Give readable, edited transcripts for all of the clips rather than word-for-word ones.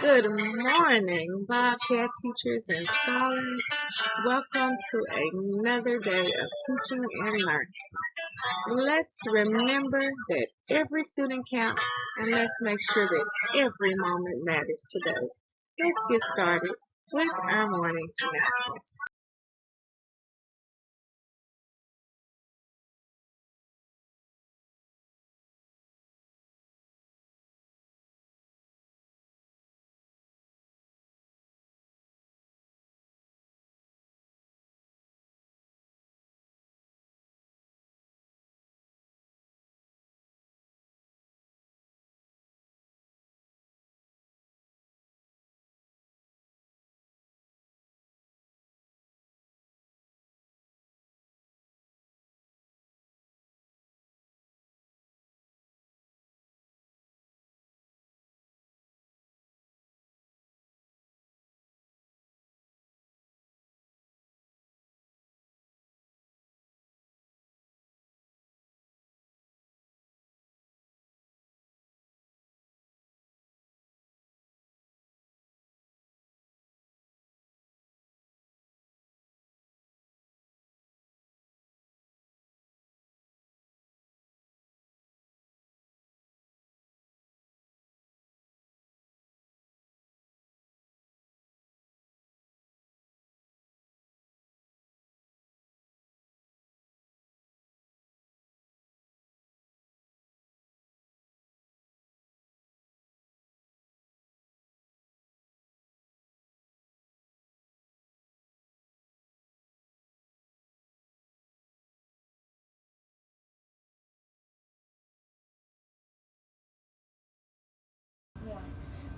Good morning, Bobcat teachers and scholars. Welcome to another day of teaching and learning. Let's remember that every student counts, and let's make sure that every moment matters today. Let's get started with our morning announcements.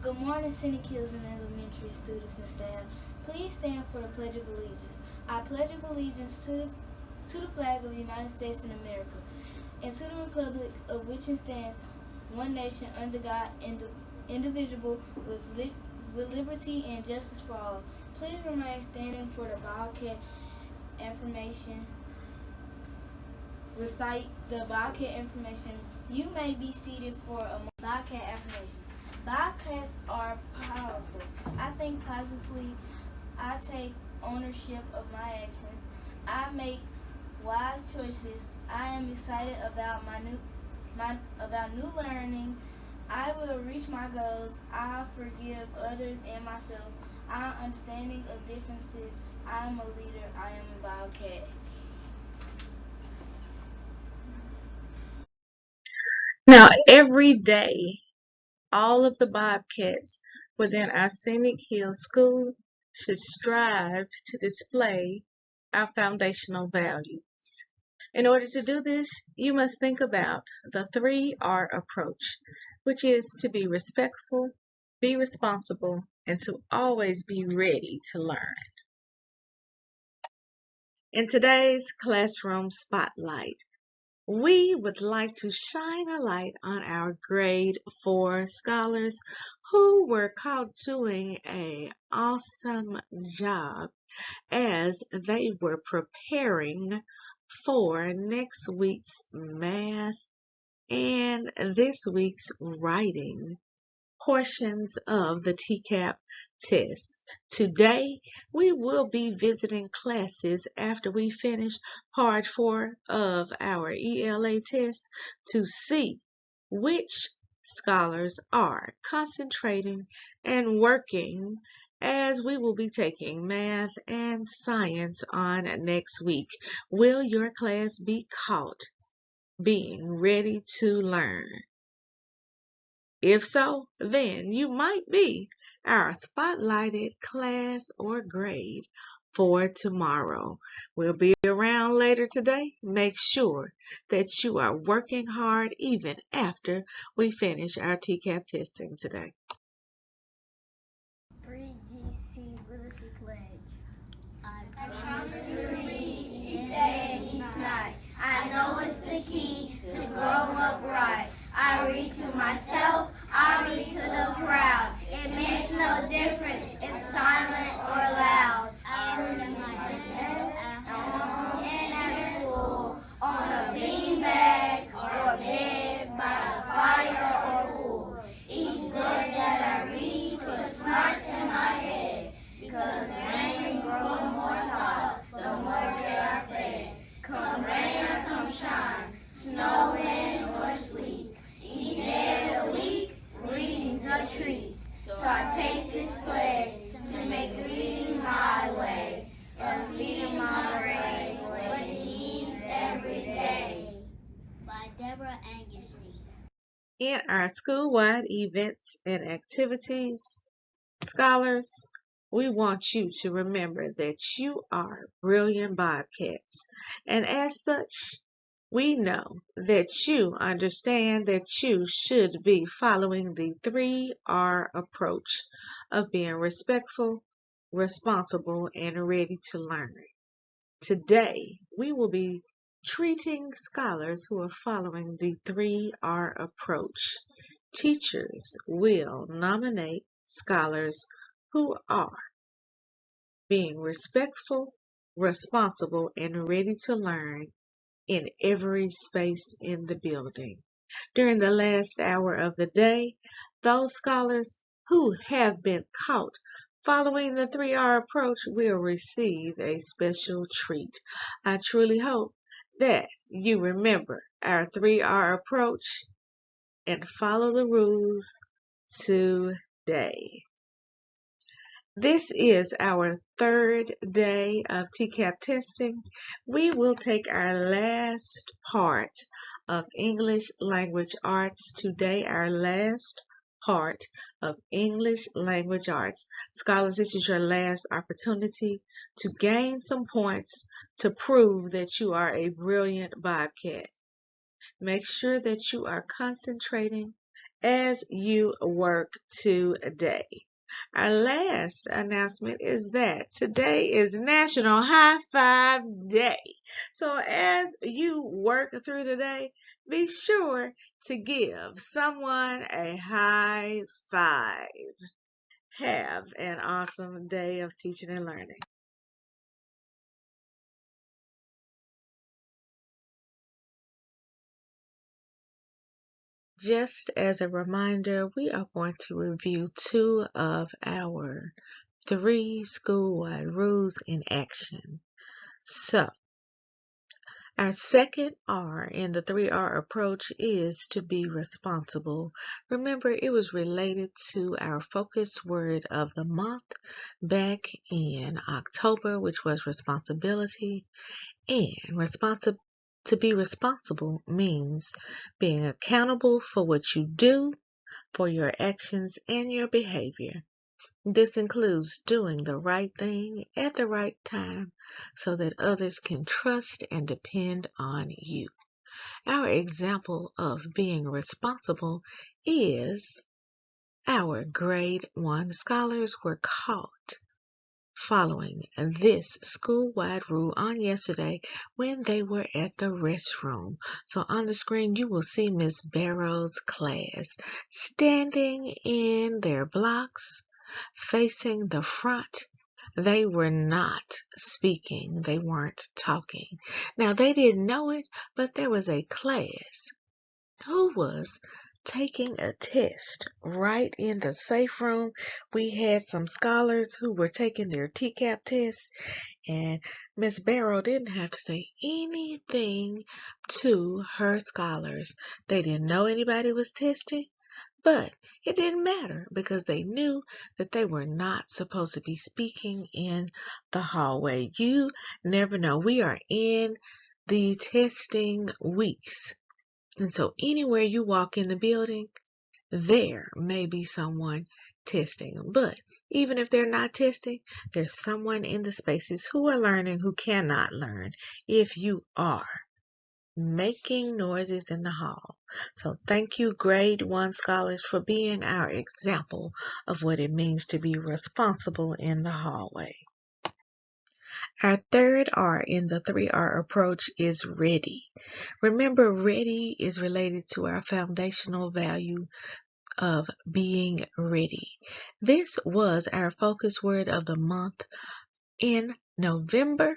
Good morning, Scenic Hills Elementary students and staff. Please stand for the Pledge of Allegiance. I pledge allegiance to the flag of the United States of America and to the republic of which it stands, one nation under God, indivisible, with liberty and justice for all. Please remain standing for the Bobcat information. Recite the Bobcat information. You may be seated for a Bobcat affirmation. Bobcats are powerful. I think positively. I take ownership of my actions. I make wise choices. I am excited about new learning. I will reach my goals. I forgive others and myself. I am understanding of differences. I am a leader. I am a Bobcat. Now, every day, all of the Bobcats within our Scenic Hills School should strive to display our foundational values. In order to do this, you must think about the 3R approach, which is to be respectful, be responsible, and to always be ready to learn. In today's classroom spotlight, we would like to shine a light on our grade 4 scholars who were caught doing an awesome job as they were preparing for next week's math and this week's writing portions of the TCAP test. Today, we will be visiting classes after we finish part 4 of our ELA test to see which scholars are concentrating and working as we will be taking math and science on next week. Will your class be caught being ready to learn? If so, then you might be our spotlighted class or grade for tomorrow. We'll be around later today. Make sure that you are working hard even after we finish our TCAP testing today. 3GC Literacy Pledge. I promise to read each day and each night. I know it's the key to grow up right. I read to myself, I read to the crowd. It makes no difference if silent or loud. I read at my desk, at home, and at school, on a beanbag or bed, by a fire or pool. Each book that I read puts So I take this pledge to make reading my way, and feeding my brain what it needs every day. By Deborah Angus. In our school-wide events and activities, scholars, we want you to remember that you are brilliant Bobcats, and as such, we know that you understand that you should be following the 3R approach of being respectful, responsible, and ready to learn. Today, we will be treating scholars who are following the 3R approach. Teachers will nominate scholars who are being respectful, responsible, and ready to learn in every space in the building. During the last hour of the day, those scholars who have been caught following the 3R approach will receive a special treat. I truly hope that you remember our 3R approach and follow the rules today. This is our third day of TCAP testing. We will take our last part of English Language Arts today, our last part of English Language Arts. Scholars, this is your last opportunity to gain some points to prove that you are a brilliant Bobcat. Make sure that you are concentrating as you work today. Our last announcement is that today is National High Five Day. So as you work through the day, be sure to give someone a high five. Have an awesome day of teaching and learning. Just as a reminder, we are going to review 2 of our 3 school-wide rules in action. So, our second R in the 3R approach is to be responsible. Remember, it was related to our focus word of the month back in October, which was responsibility. And to be responsible means being accountable for what you do, for your actions, and your behavior. This includes doing the right thing at the right time so that others can trust and depend on you. Our example of being responsible is our grade 1 scholars were caught following this school-wide rule on yesterday when they were at the restroom. So on the screen you will see Miss Barrow's class standing in their blocks facing the front. They were not speaking. They weren't talking. Now, they didn't know it, but there was a class who was taking a test right in the safe room. We had some scholars who were taking their TCAP tests, and Miss Barrow didn't have to say anything to her scholars. They didn't know anybody was testing. But it didn't matter because they knew that they were not supposed to be speaking in the hallway. You never know. We are in the testing weeks. And so anywhere you walk in the building, there may be someone testing. But even if they're not testing, there's someone in the spaces who are learning who cannot learn if you are making noises in the hall. So thank you, grade 1 scholars, for being our example of what it means to be responsible in the hallway. Our third R in the 3R approach is ready. Remember, ready is related to our foundational value of being ready. This was our focus word of the month in November.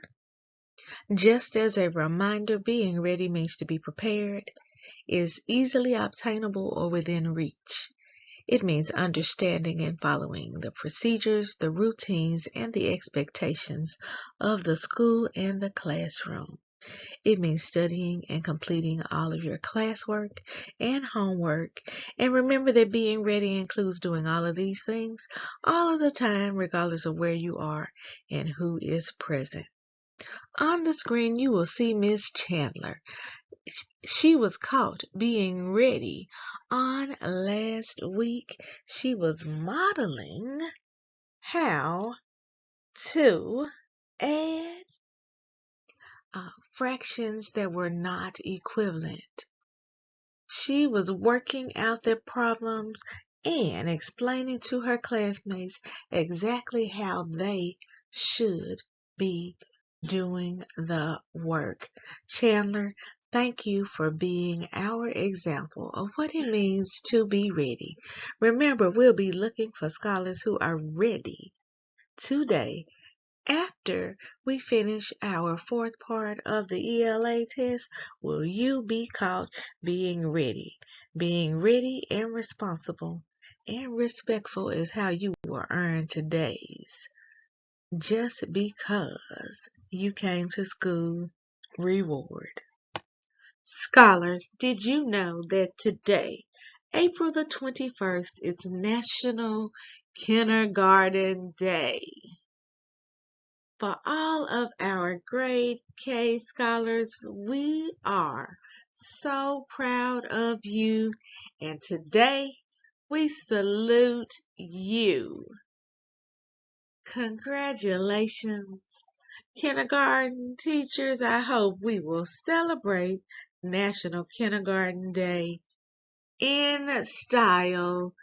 Just as a reminder, being ready means to be prepared, is easily obtainable or within reach. It means understanding and following the procedures, the routines, and the expectations of the school and the classroom. It means studying and completing all of your classwork and homework. And remember that being ready includes doing all of these things all of the time, regardless of where you are and who is present. On the screen, you will see Miss Chandler. She was caught being ready on last week. She was modeling how to add fractions that were not equivalent. She was working out their problems and explaining to her classmates exactly how they should be doing the work. Chandler, thank you for being our example of what it means to be ready. Remember, we'll be looking for scholars who are ready today after we finish our fourth part of the ELA test. Will you be caught being ready? Being ready and responsible and respectful is how you will earn today's just because you came to school reward. Scholars, did you know that today, April the 21st, is National Kindergarten Day? For all of our grade K scholars, we are so proud of you, and today we salute you. Congratulations, kindergarten teachers. I hope we will celebrate National Kindergarten Day in style.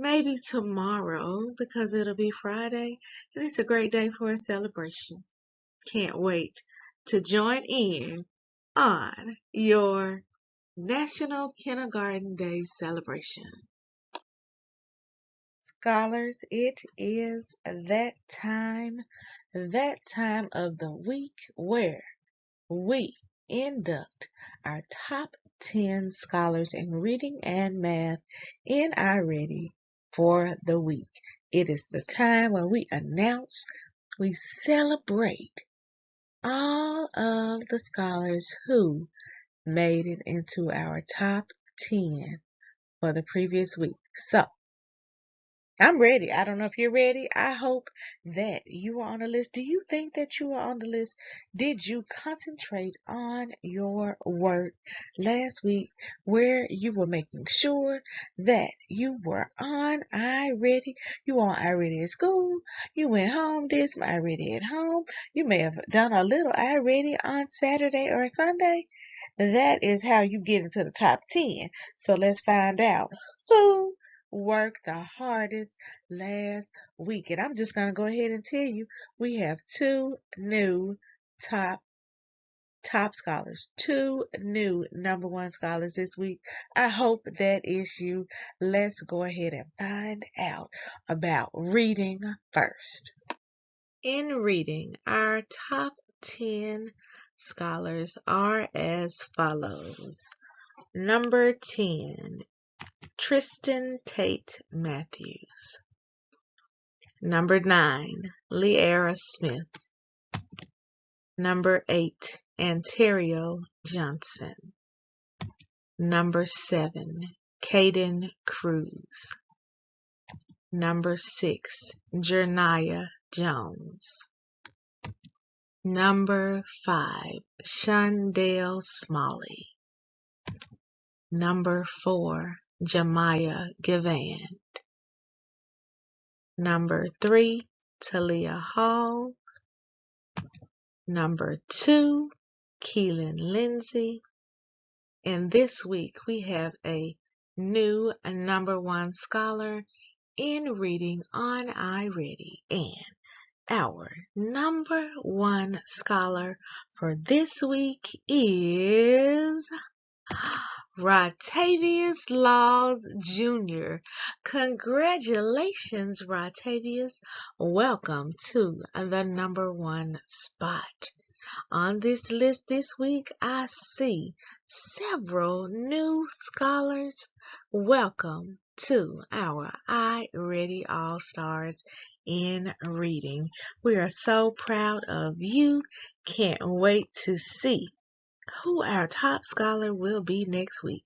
Maybe tomorrow because it'll be Friday and it's a great day for a celebration. Can't wait to join in on your National Kindergarten Day celebration. Scholars, it is that time of the week where we induct our top 10 scholars in reading and math in our Ready for the Week. It is the time when we announce, we celebrate all of the scholars who made it into our top 10 for the previous week. So, I'm ready. I don't know if you're ready. I hope that you are on the list. Do you think that you are on the list? Did you concentrate on your work last week where you were making sure that you were on iReady? You were on iReady at school. You went home, did some iReady at home. You may have done a little iReady on Saturday or Sunday. That is how you get into the top 10. So let's find out who worked the hardest last week. And I'm just going to go ahead and tell you, we have two new top scholars, two new number one scholars this week. I hope that is you. Let's go ahead and find out about reading first. In reading, our top 10 scholars are as follows. Number 10, Tristan Tate Matthews. Number 9, Leara Smith. Number 8, Ontario Johnson. Number 7, Caden Cruz. Number 6, Jerniah Jones. Number 5, Shondale Smalley. Number 4, Jemiah Givand. Number 3, Talia Hall. Number 2, Keelan Lindsay. And this week we have a new number one scholar in reading on iReady. And our number one scholar for this week is Ratavius Laws Jr. Congratulations, Ratavius. Welcome to the number one spot. On this list this week, I see several new scholars. Welcome to our iReady All-Stars in reading. We are so proud of you. Can't wait to see who our top scholar will be next week.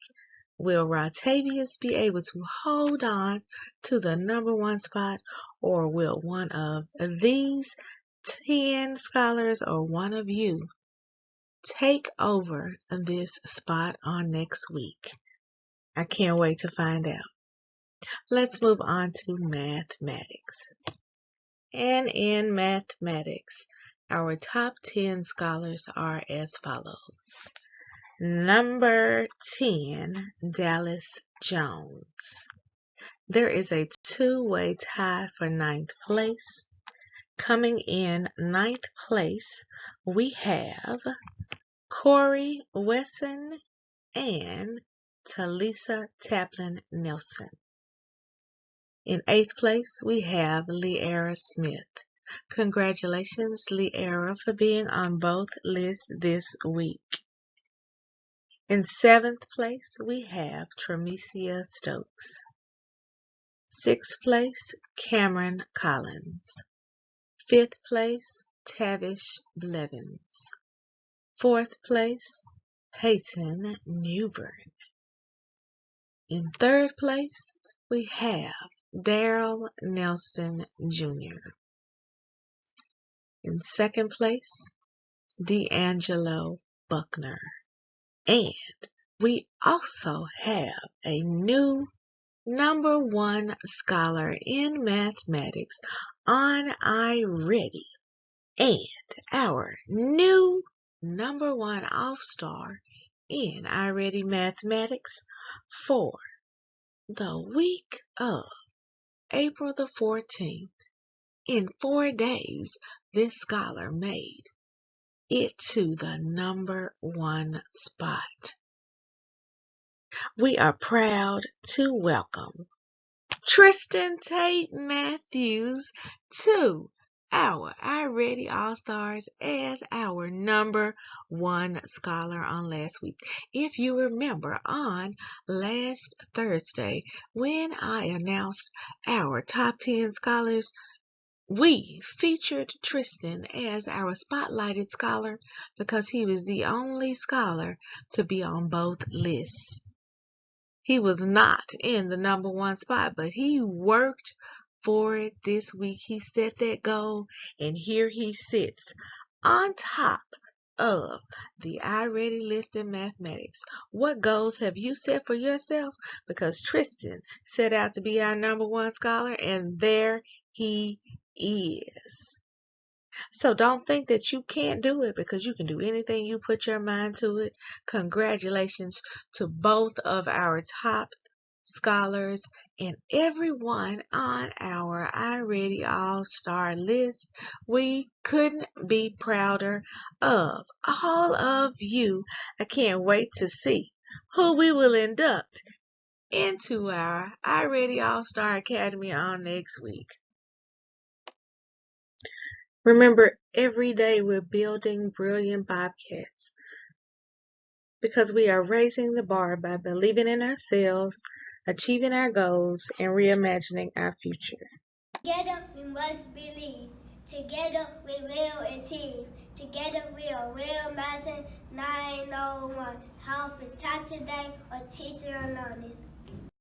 Will Rotavius be able to hold on to the number one spot, or will one of these 10 scholars or one of you take over this spot on next week? I can't wait to find out. Let's move on to mathematics. And in mathematics, our top 10 scholars are as follows. Number 10, Dallas Jones. There is a two-way tie for ninth place. Coming in ninth place, we have Corey Wesson and Talisa Taplin Nelson. In eighth place, we have Leara Smith. Congratulations, Leara, for being on both lists this week. In seventh place, we have Tremesia Stokes. Sixth place, Cameron Collins. Fifth place, Tavish Blevins. Fourth place, Peyton Newbern. In third place, we have Daryl Nelson Jr. In second place, D'Angelo Buckner. And we also have a new number one scholar in mathematics on iReady, and our new number one all-star in iReady Mathematics for the week of April the 14th. In 4 days, this scholar made it to the number one spot. We are proud to welcome Tristan Tate Matthews to our iReady All-Stars as our number one scholar on last week. If you remember, on last Thursday, when I announced our top 10 scholars, we featured Tristan as our spotlighted scholar because he was the only scholar to be on both lists. He was not in the number one spot, but he worked for it this week. He set that goal, and here he sits on top of the iReady list in mathematics. What goals have you set for yourself? Because Tristan set out to be our number one scholar, and there he is. So don't think that you can't do it, because you can do anything you put your mind to it. Congratulations to both of our top scholars and everyone on our iReady All-Star list. We couldn't be prouder of all of you. I can't wait to see who we will induct into our iReady All-Star Academy on next week. Remember, every day we're building brilliant Bobcats because we are raising the bar by believing in ourselves, achieving our goals, and reimagining our future. Together we must believe. Together we will achieve. Together we are real imagine 901. How for taught today or teacher or learning.